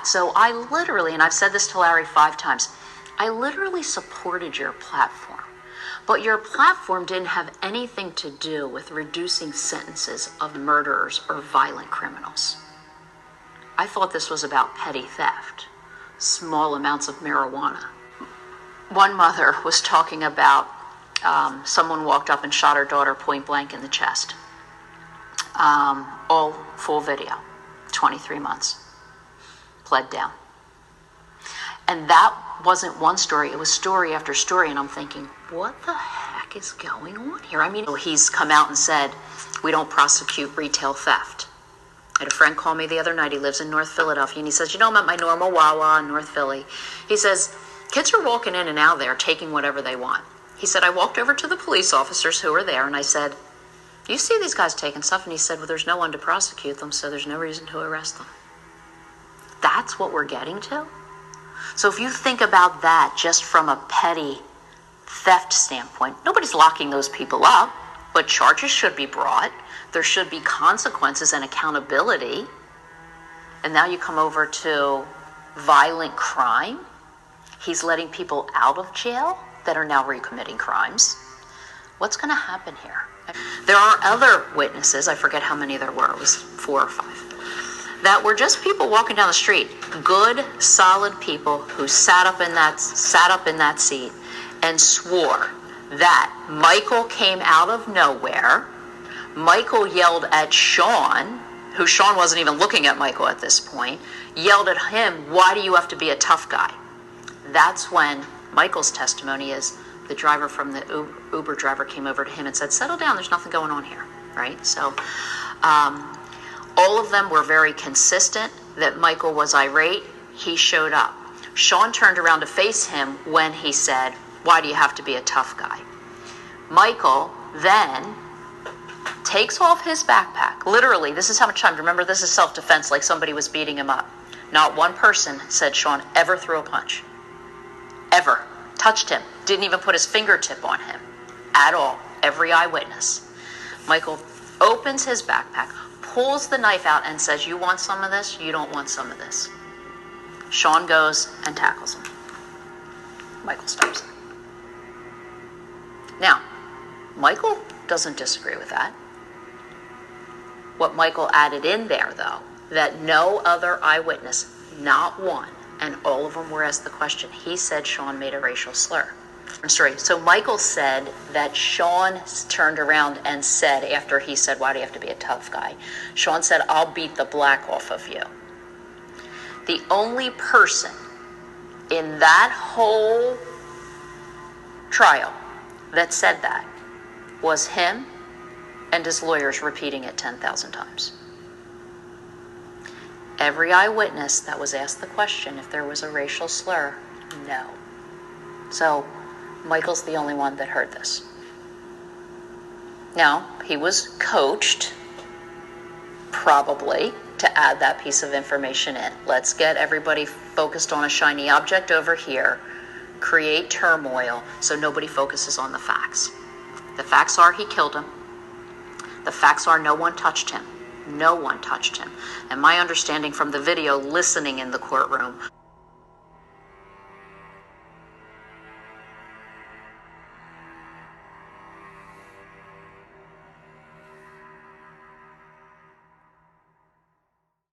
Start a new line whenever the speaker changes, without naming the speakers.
So I literally, and I've said this to Larry 5 times, I literally supported your platform. But your platform didn't have anything to do with reducing sentences of murderers or violent criminals. I thought this was about petty theft, small amounts of marijuana. One mother was talking about someone walked up and shot her daughter point blank in the chest. All full video, 23 months, pled down. And that wasn't one story, it was story after story, and I'm thinking, what the heck is going on here? I mean, he's come out and said, we don't prosecute retail theft. I had a friend call me the other night, he lives in North Philadelphia, and he says, I'm at my normal Wawa in North Philly. He says, kids are walking in and out there, taking whatever they want. He said, I walked over to the police officers who were there, and I said, do you see these guys taking stuff? And he said, well, there's no one to prosecute them, so there's no reason to arrest them. That's what we're getting to? So if you think about that just from a petty theft standpoint, nobody's locking those people up, but charges should be brought. There should be consequences and accountability. And now you come over to violent crime. He's letting people out of jail that are now recommitting crimes. What's going to happen here? There are other witnesses, I forget how many there were, it was 4 or 5, that were just people walking down the street, good, solid people who sat up in that seat and swore that Michael came out of nowhere. Michael yelled at Sean, who Sean wasn't even looking at Michael at this point, yelled at him, why do you have to be a tough guy? That's when Michael's testimony is, the driver from the Uber driver came over to him and said, settle down, there's nothing going on here, right? So all of them were very consistent that Michael was irate. He showed up. Sean turned around to face him when he said, why do you have to be a tough guy? Michael then takes off his backpack. Literally, this is how much time. Remember, this is self-defense, like somebody was beating him up. Not one person, said Sean, ever threw a punch. Ever. Touched him. Didn't even put his fingertip on him. At all. Every eyewitness. Michael opens his backpack, pulls the knife out and says, you want some of this? You don't want some of this. Sean goes and tackles him. Michael stops him. Now, Michael doesn't disagree with that. What Michael added in there, though, that no other eyewitness, not one, and all of them were asked the question, he said Sean made a racial slur. So Michael said that Sean turned around and said, after he said, why do you have to be a tough guy? Sean said, I'll beat the black off of you. The only person in that whole trial that said that was him and his lawyers repeating it 10,000 times. Every eyewitness that was asked the question if there was a racial slur, no. So Michael's the only one that heard this. Now, he was coached, probably, to add that piece of information in. Let's get everybody focused on a shiny object over here, create turmoil so nobody focuses on the facts. The facts are he killed him. The facts are no one touched him. No one touched him. And my understanding from the video listening in the courtroom